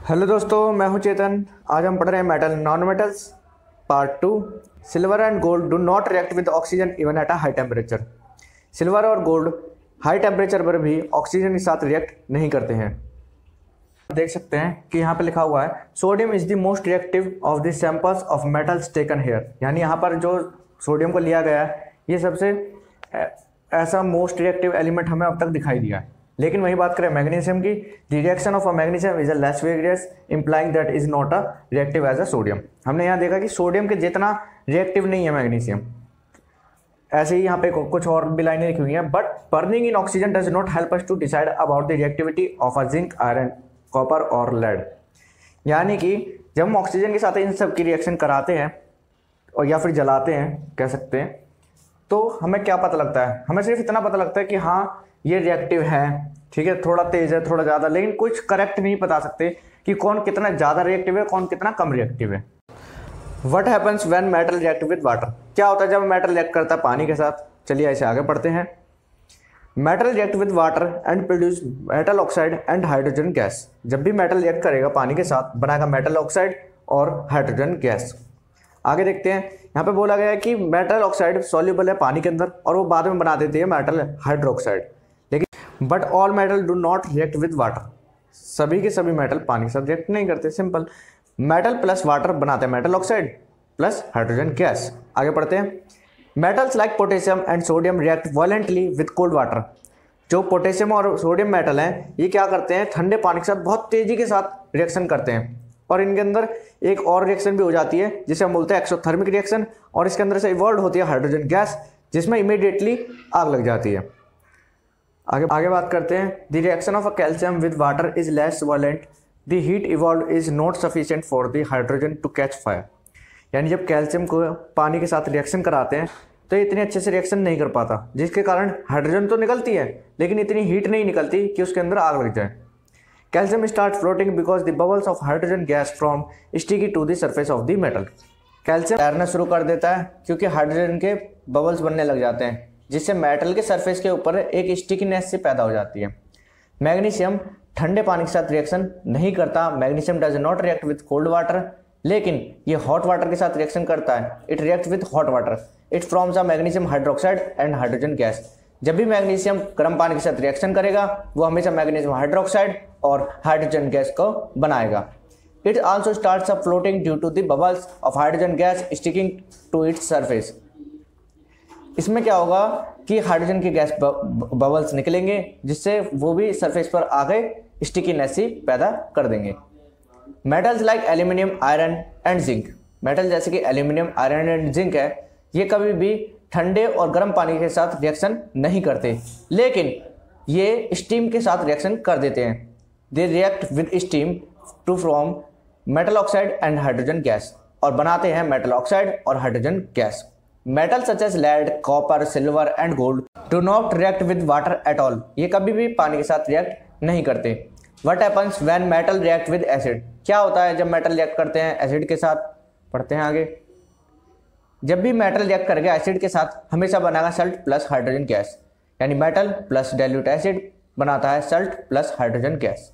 Hello दोस्तों, मैं हूं चेतन। आज हम पढ़ रहे हैं metal non metals part 2। Silver and gold do not react with oxygen even at a high temperature. Silver और गोल्ड हाई टेम्परेचर पर भी ऑक्सीजन के साथ रिएक्ट नहीं करते हैं। देख सकते हैं कि यहाँ पे लिखा हुआ है sodium is the most reactive of the samples of metals taken here. यानी यहाँ पर जो सोडियम को लिया गया है ये सबसे ऐसा मोस्ट रिएक्टिव एलिमेंट हमें अब तक दिखाई दिया है। लेकिन वही बात करें मैग्नीशियम की, the reaction of a magnesium is a less vigorous implying that is not a reactive as a sodium. हमने यहाँ देखा कि सोडियम के जितना रिएक्टिव नहीं है मैग्नीशियम। ऐसे ही यहाँ पे कुछ और भी लाइनें लिखी हुई हैं। But burning in oxygen does not help us to decide about the reactivity of a zinc, iron, copper और लेड। यानी कि जब हम ऑक्सीजन के साथ इन सब की रिएक्शन कराते हैं और या फिर जलाते हैं कह सकते हैं, तो हमें क्या पता लगता है? हमें सिर्फ इतना पता लगता है कि हाँ ये रिएक्टिव है, ठीक है, थोड़ा तेज है, थोड़ा ज़्यादा, लेकिन कुछ करेक्ट नहीं बता सकते कि कौन कितना ज़्यादा रिएक्टिव है, कौन कितना कम रिएक्टिव है। What happens when metal react with water. क्या होता है जब मेटल रिएक्ट करता है पानी के साथ? चलिए ऐसे आगे पढ़ते हैं। Metal react with water and produce metal oxide and hydrogen gas. जब भी मेटल रिएक्ट करेगा पानी के साथ बनाएगा मेटल ऑक्साइड और हाइड्रोजन गैस। आगे देखते हैं, यहाँ पे बोला गया है कि मेटल ऑक्साइड सॉल्युबल है पानी के अंदर और वो बाद में बना देती है मेटल हाइड्रोक्साइड। लेकिन but all metal do not react with water. सभी के सभी मेटल पानी के साथ रिएक्ट नहीं करते। सिंपल, मेटल प्लस वाटर बनाते हैं metal oxide plus hydrogen gas. आगे पढ़ते हैं। Metals like potassium and sodium react violently with cold water. जो पोटेशियम और सोडियम मेटल हैं ये क्या करते हैं? ठंडे पानी के साथ बहुत तेजी के साथ रिएक्शन करते हैं और इनके अंदर एक और रिएक्शन भी हो जाती है जिसे हम बोलते हैं एक्सोथर्मिक रिएक्शन, और इसके अंदर से इवॉल्व होती है हाइड्रोजन गैस जिसमें इमीडिएटली आग लग जाती है। आगे बात करते हैं। The reaction of a calcium with water is less violent, the heat evolve is not sufficient for the hydrogen to catch fire. यानी जब कैल्शियम को पानी के साथ रिएक्शन कराते हैं तो ये इतने अच्छे से रिएक्शन नहीं कर पाता, जिसके कारण हाइड्रोजन तो निकलती है लेकिन इतनी हीट नहीं निकलती कि उसके अंदर आग लग जाए। Calcium start floating because the bubbles of hydrogen gas from sticky to the surface of the metal. Calcium तैरना शुरू कर देता है क्योंकि हाइड्रोजन के बबल्स बनने लग जाते हैं जिससे मेटल के सरफेस के ऊपर एक स्टिकीनेस से पैदा हो जाती है। मैग्नीशियम ठंडे पानी के साथ रिएक्शन नहीं करता। Magnesium does not react with cold water, लेकिन ये हॉट वाटर के साथ रिएक्शन करता है। It react with hot water, it forms a magnesium hydroxide and hydrogen gas. जब भी मैग्नीशियम गर्म पानी के साथ रिएक्शन करेगा वो हमेशा मैग्नीशियम हाइड्रोक्साइड और हाइड्रोजन गैस को बनाएगा। It also starts a floating due to the bubbles of hydrogen gas sticking to its surface. इसमें क्या होगा कि हाइड्रोजन की गैस बबल्स निकलेंगे जिससे वो भी सरफेस पर आगे स्टिकीनेस पैदा कर देंगे। Metals like aluminium, iron and zinc. Metal जैसे कि एल्यूमिनियम, आयरन एंड जिंक है, ये कभी भी ठंडे और गर्म पानी के साथ रिएक्शन नहीं करते, लेकिन ये स्टीम के साथ रिएक्शन कर देते हैं। They react with steam to form metal oxide and hydrogen gas, और बनाते हैं मेटल ऑक्साइड और hydrogen gas. Metal such as lead, copper, silver and gold do not react with water at all. ये कभी भी पानी के साथ रिएक्ट नहीं करते। What happens when metal react with acid. क्या होता है जब मेटल रिएक्ट करते हैं एसिड के साथ? पढ़ते हैं आगे। जब भी मेटल रिएक्ट करेगा एसिड के साथ हमेशा बनेगा सल्ट प्लस हाइड्रोजन गैस। यानी मेटल प्लस डाइल्यूट एसिड बनाता है सल्ट प्लस हाइड्रोजन गैस।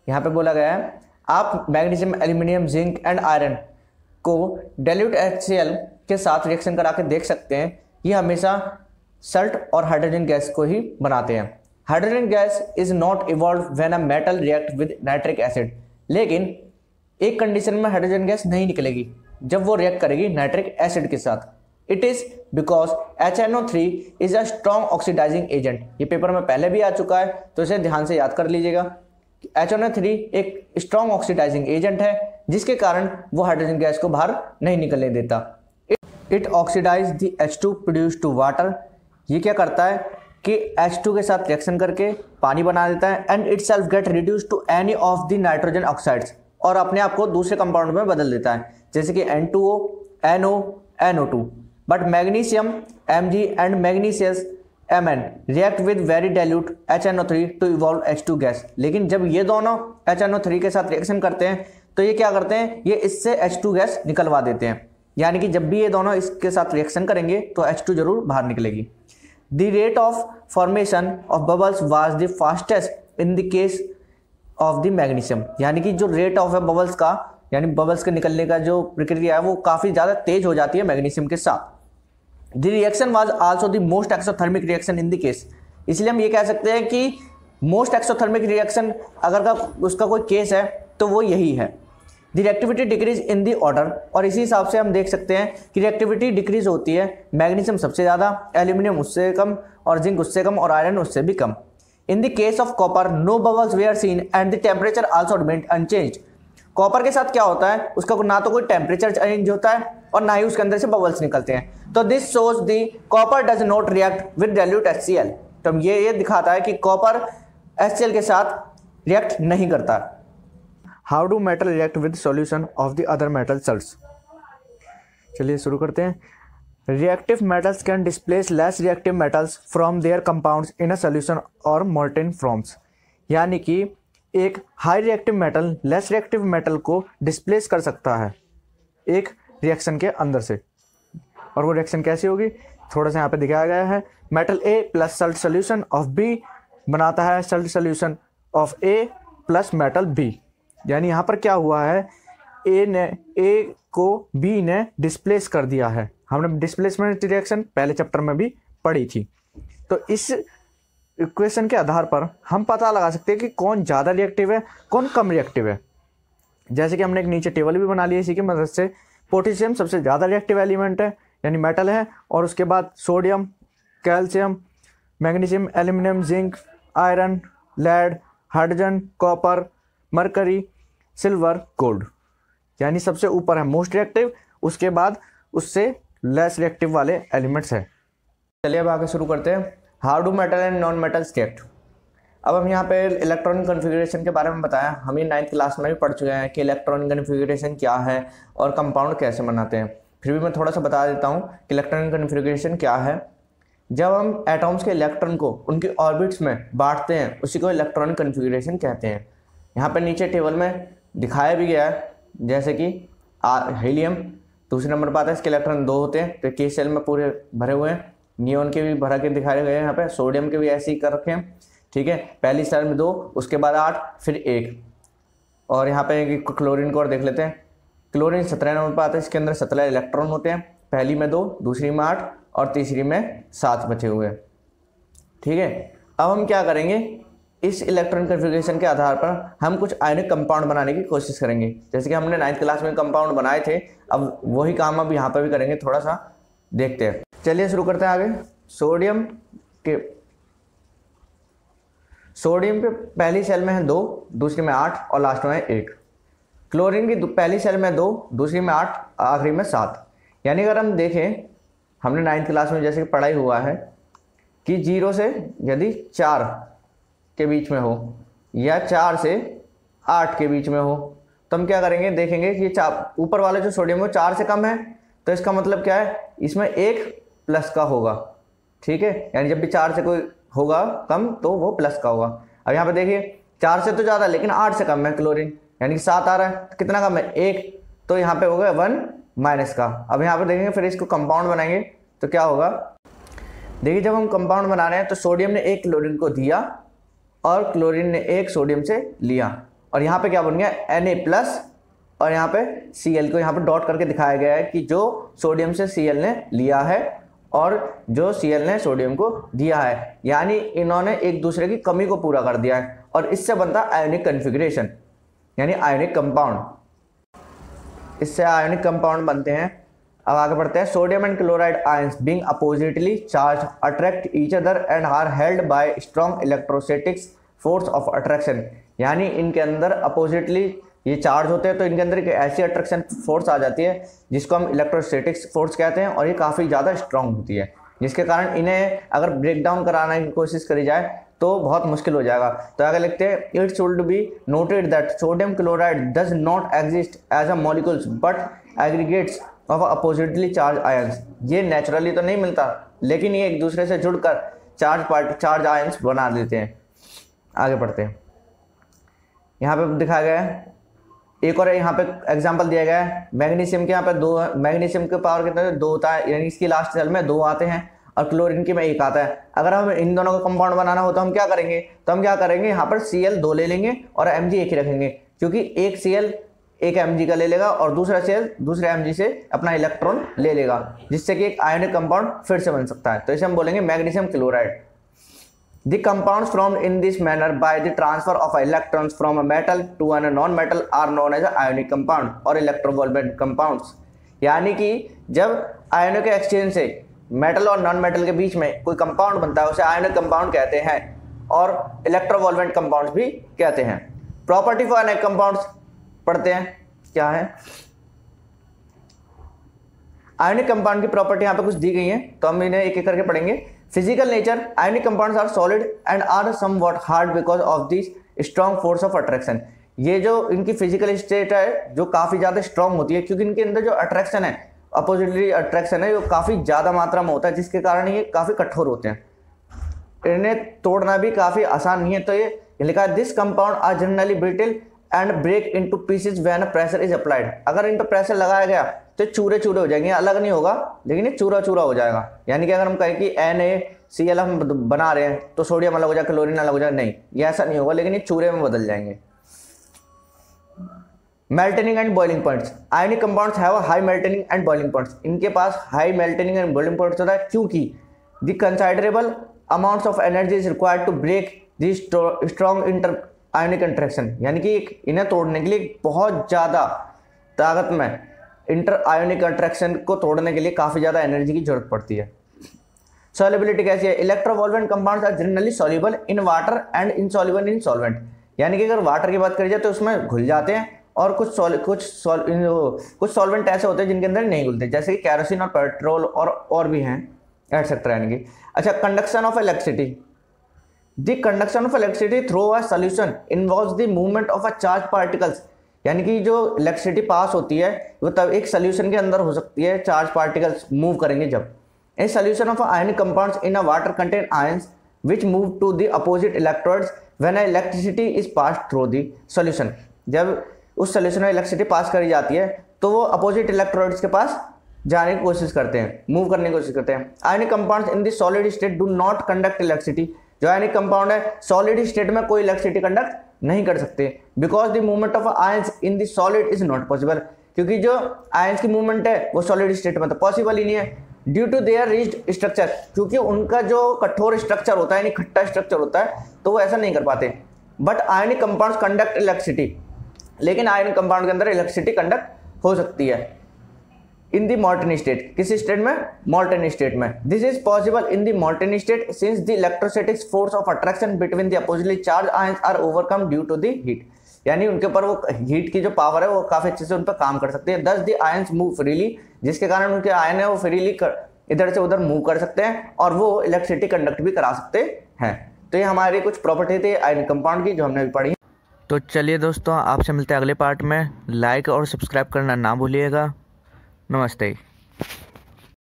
यहाँ पे बोला गया है आप magnesium, aluminium, zinc and iron को डाइल्यूट HCl के साथ रिएक्शन करा के देख सकते हैं। ये हमेशा सल्ट और हाइड्रोजन गैस को ही बनाते हैं। Hydrogen gas is not evolve when a metal react with nitric acid. लेकिन एक कंडीशन में हाइड्रोजन गैस नहीं निकलेगी, जब वो रिएक्ट करेगी नाइट्रिक एसिड के साथ। It is because HNO3 is a strong oxidizing agent. ये पेपर में पहले भी आ चुका है तो इसे ध्यान से याद कर लीजिएगा। HNO3 एक स्ट्रॉन्ग ऑक्सीडाइजिंग एजेंट है जिसके कारण वो हाइड्रोजन गैस को बाहर नहीं निकलने देता। It oxidize the H2 produce to water. ये क्या करता है कि H2 के साथ रिएक्शन करके पानी बना देता है। And itself get reduce to any of the nitrogen oxides, और अपने आप को दूसरे कंपाउंड में बदल देता है जैसे कि N2O, NO, NO2। But magnesium Mg and manganese Mn react with very dilute HNO3 to evolve H2 gas. लेकिन जब ये दोनों HNO3 के साथ रिएक्शन करते हैं तो ये क्या करते हैं? ये इससे H2 गैस निकलवा देते हैं। यानी कि जब भी ये दोनों इसके साथ रिएक्शन करेंगे तो H2 जरूर बाहर निकलेगी। The rate of formation of bubbles was the fastest in the case of the magnesium, यानी कि जो रेट ऑफ है बबल्स का, यानी बबल्स के निकलने का जो प्रक्रिया है वो काफ़ी ज़्यादा तेज हो जाती है मैग्नीशियम के साथ। The reaction was also the most exothermic reaction in the case, इसलिए हम ये कह सकते हैं कि मोस्ट एक्सोथर्मिक रिएक्शन अगर का उसका कोई केस है तो वो यही है। The reactivity decrease in the order, और इसी हिसाब से हम देख सकते हैं कि रिएक्टिविटी डिक्रीज होती है, मैग्नीशियम सबसे ज़्यादा, एल्यूमिनियम उससे कम, और जिंक उससे कम, और आयरन उससे भी कम। In the case of copper no bubbles were seen and the temperature also remained unchanged. Copper के साथ क्या होता है, उसका ना तो कोई टेम्परेचर चेंज होता है और ना ही उसके अंदर से बबल्स निकलते हैं। तो this shows the copper does not react with dilute HCl। तो ये दिखाता है कि कॉपर HCl के साथ रिएक्ट नहीं करता। How do metal react with solution of the other metal salts. चलिए शुरू करते हैं। Reactive metals can displace less reactive metals from there compounds in a solution और मोल्टेन फॉर्म्स, यानी कि एक high reactive metal less reactive metal को displace कर सकता है एक रिएक्शन के अंदर से। और वो रिएक्शन कैसी होगी, थोड़ा सा यहाँ पे दिखाया गया है। Metal A plus Salt solution of B बनाता है Salt solution of A plus metal B, यानी यहाँ पर क्या हुआ है, A को B ने डिस्प्लेस कर दिया है। हमने डिस्प्लेसमेंट रिएक्शन पहले चैप्टर में भी पढ़ी थी। तो इस इक्वेशन के आधार पर हम पता लगा सकते हैं कि कौन ज़्यादा रिएक्टिव है, कौन कम रिएक्टिव है। जैसे कि हमने एक नीचे टेबल भी बना लिया इसी की मदद से। पोटेशियम सबसे ज़्यादा रिएक्टिव एलिमेंट है, यानी मेटल है, और उसके बाद sodium, calcium, magnesium, aluminium, zinc, iron, lead, hydrogen, copper, mercury, silver, gold, यानी सबसे ऊपर है मोस्ट रिएक्टिव, उसके बाद उससे लेस रिएक्टिव वाले एलिमेंट्स है। चलिए अब आगे शुरू करते हैं। How do metal and non metals react. अब हम यहाँ पे इलेक्ट्रॉनिक कन्फिगरेशन के बारे में बताया, हम ये 9th क्लास में भी पढ़ चुके हैं कि इलेक्ट्रॉनिक कन्फिगरेशन क्या है और कंपाउंड कैसे बनाते हैं। फिर भी मैं थोड़ा सा बता देता हूँ कि इलेक्ट्रॉनिक कन्फिगरेशन क्या है। जब हम एटॉम्स के इलेक्ट्रॉन को उनकी ऑर्बिट्स में बांटते हैं उसी को इलेक्ट्रॉनिक कन्फिगरेशन कहते हैं। यहाँ पर नीचे टेबल में दिखाया भी गया है, जैसे कि हीलियम दूसरे नंबर पर आता है, इसके इलेक्ट्रॉन 2 होते हैं, तो K शेल में पूरे भरे हुए हैं। नियोन के भी भरा के दिखाए गए हैं यहाँ पे, सोडियम के भी ऐसे ही कर रखे हैं, ठीक है। पहली सेल में 2, उसके बाद 8, फिर 1। और यहाँ पे क्लोरीन को और देख लेते हैं। क्लोरीन 17 नंबर पर आता है, इसके अंदर 17 इलेक्ट्रॉन होते हैं, पहली में 2, दूसरी में 8 और तीसरी में 7 बचे हुए हैं, ठीक है। अब हम क्या करेंगे, इस इलेक्ट्रॉन कन्फिगरेशन के आधार पर हम कुछ आयनिक कंपाउंड बनाने की कोशिश करेंगे। जैसे कि हमने 9th क्लास में कंपाउंड बनाए थे, अब वही काम अब यहाँ पर भी करेंगे, थोड़ा सा देखते हैं। चलिए शुरू करते हैं आगे। सोडियम पे पहली सेल में है 2, दूसरी में 8 और लास्ट में है 1। क्लोरीन की पहली सेल में 2, दूसरी में 8, आखिरी में 7। यानी अगर हम देखें, हमने 9th क्लास में जैसे कि पढ़ाई हुआ है कि 0 से यदि 4 के बीच में हो या 4 से 8 के बीच में हो, तो हम क्या करेंगे, देखेंगे कि ऊपर वाला जो सोडियम है 4 से कम है, तो इसका मतलब क्या है, इसमें 1 प्लस का होगा, ठीक है। यानी जब भी 4 से कोई होगा कम तो वो प्लस का होगा। अब यहाँ पे देखिए 4 से तो ज़्यादा लेकिन 8 से कम है क्लोरीन, यानी कि 7 आ रहा है, तो कितना कम है, 1, तो यहाँ पे होगा 1 माइनस का। अब यहाँ पे देखेंगे, फिर इसको कंपाउंड बनाएंगे तो क्या होगा, देखिए जब हम कंपाउंड बना रहे हैं तो सोडियम ने 1 क्लोरीन को दिया और क्लोरीन ने 1 सोडियम से लिया, और यहाँ पे क्या बन गया, Na+, और यहाँ पे Cl को यहाँ पे डॉट करके दिखाया गया है कि जो सोडियम से Cl ने लिया है और जो Cl ने सोडियम को दिया है, यानी इन्होंने एक दूसरे की कमी को पूरा कर दिया है, और इससे बनता है आयोनिक कन्फिगरेशन, यानी आयोनिक कंपाउंड। इससे आयोनिक कंपाउंड बनते हैं। अब आगे बढ़ते हैं। Sodium and chloride ions being oppositely charge attract each other and are held by strong electrostatics force of attraction, यानी इनके अंदर अपोजिटली ये चार्ज होते हैं तो इनके अंदर एक ऐसी अट्रैक्शन फोर्स आ जाती है जिसको हम इलेक्ट्रोस्टैटिक्स फोर्स कहते हैं, और ये काफ़ी ज़्यादा स्ट्रॉन्ग होती है, जिसके कारण इन्हें अगर ब्रेक डाउन कराने की कोशिश करी जाए तो बहुत मुश्किल हो जाएगा। तो आगे लिखते हैं, it should be noted that sodium chloride does not exist as a molecules but aggregates of oppositely charge ions. ये नेचुरली तो नहीं मिलता, लेकिन ये एक दूसरे से जुड़कर चार्ज आयंस बना देते हैं। आगे बढ़ते हैं। यहाँ पे दिखाया गया है एक और यहाँ पे एग्जांपल दिया गया है। मैग्नीशियम के यहाँ पे 2, मैग्नीशियम के पावर कितना है, 2 होता है, यानी इसकी लास्ट सेल में 2 आते हैं और क्लोरीन की में एक आता है। अगर हम इन दोनों का कंपाउंड बनाना हो तो हम क्या करेंगे, यहाँ पर Cl2 ले लेंगे और Mg एक ही रखेंगे, क्योंकि एक Cl एक Mg का ले लेगा और दूसरा Cl दूसरे Mg से अपना इलेक्ट्रॉन ले लेगा, जिससे कि एक आयोनिक कंपाउंड फिर से बन सकता है। तो इसे हम बोलेंगे magnesium chloride. The compounds formed in this manner by the transfer of electrons from a metal to a non-metal are known as ionic compound और electrovolvent compounds। यानी कि जब आयनों के एक्सचेंज से मेटल और नॉन मेटल के बीच में कोई कंपाउंड बनता है उसे आयनिक कंपाउंड कहते हैं और इलेक्ट्रोवॉल्वेंट कंपाउंड्स भी कहते हैं। प्रॉपर्टी फॉर आयनिक कंपाउंड्स पढ़ते हैं, क्या है आयनिक कंपाउंड की प्रॉपर्टी यहाँ पे कुछ दी गई है, तो हम इन्हें एक एक करके पढ़ेंगे। Physical nature, ionic compounds are solid and are somewhat hard because of this strong force of attraction. ये जो इनकी फिजिकल स्टेट है जो काफी ज्यादा स्ट्रॉन्ग होती है, क्योंकि इनके अंदर जो अट्रैक्शन है, अपोजिटली अट्रैक्शन है, वो काफी ज्यादा मात्रा में होता है, जिसके कारण ये काफी कठोर होते हैं। इन्हें तोड़ना भी काफी आसान नहीं है। तो ये लिखा है this compound are generally brittle and break into pieces when pressure is applied. अगर इन पर प्रेशर लगाया गया तो चूरे चूरे हो जाएंगे, अलग नहीं होगा लेकिन ये चूरा चूरा हो जाएगा। यानी कि अगर हम कहें कि NaCl हम बना रहे हैं तो सोडियम अलग हो जाए, क्लोरीन अलग हो जाए, नहीं, ये ऐसा नहीं होगा, लेकिन ये चूरे में बदल जाएंगे। Melting and boiling points, ionic compounds have high melting and boiling points. इनके पास high melting and boiling points होता है क्योंकि the considerable amounts of energy is required to break the strong inter ionic interaction. यानी कि इन्हें तोड़ने के लिए बहुत ज़्यादा ताकत में इंटर आयोनिक अट्रैक्शन को तोड़ने के लिए काफ़ी ज़्यादा एनर्जी की जरूरत पड़ती है। सॉल्युबिलिटी कैसी है, electrovalent compounds are generally soluble in water and insoluble in solvent. यानी कि अगर वाटर की बात करी जाए तो उसमें घुल जाते हैं, और कुछ सॉल्वेंट ऐसे होते हैं जिनके अंदर नहीं घुलते, जैसे कि कैरोसिन और पेट्रोल और भी हैं एटसेट्रा। यानी कि अच्छा, conduction of electricity, the conduction of electricity through a solution involves the movement of a charge particles. यानी कि जो इलेक्ट्रिसिटी पास होती है वो तब एक सोल्यूशन के अंदर हो सकती है, चार्ज पार्टिकल्स मूव करेंगे जब। A solution of ionic compounds in a water contain ions which move to the opposite electrodes when electricity is passed through the solution. जब उस सोल्यूशन में इलेक्ट्रिसिटी पास करी जाती है तो वो अपोजिट इलेक्ट्रोड्स के पास जाने की कोशिश करते हैं, मूव करने की कोशिश करते हैं। आयनिक compounds in the solid state do not conduct electricity. जो आयनिक कंपाउंड है सॉलिड स्टेट में कोई इलेक्ट्रिसिटी कंडक्ट नहीं कर सकते, because the movement of ions in the solid is not possible. क्योंकि जो आयंस की मूवमेंट है वो सॉलिड स्टेट में तो पॉसिबल ही नहीं है, due to their rigid structure. क्योंकि उनका जो कठोर स्ट्रक्चर होता है, यानी खट्टा स्ट्रक्चर होता है, तो वो ऐसा नहीं कर पाते। But ionic compounds conduct electricity, लेकिन आयनिक कंपाउंड के अंदर इलेक्ट्रिसिटी कंडक्ट हो सकती है इन द मॉल्टन स्टेट। किस स्टेट में, मॉल्टन स्टेट में। This is possible in the molten state since the electrostatic force of attraction between the oppositely charge ions are overcome due to the heat. यानी उनके ऊपर वो heat की जो power है वो काफी अच्छे से उन पर काम कर सकते हैं। दस द आयंस मूव फ्रीली, जिसके कारण उनके आयन है वो फ्रीली इधर से उधर मूव कर सकते हैं और वो इलेक्ट्रिसिटी कंडक्ट भी करा सकते हैं। तो ये हमारी कुछ प्रॉपर्टी थी आयनिक कंपाउंड की जो हमने भी पढ़ी। तो चलिए दोस्तों, आपसे मिलते हैं अगले पार्ट में। लाइक और सब्सक्राइब करना ना भूलिएगा। नमस्ते।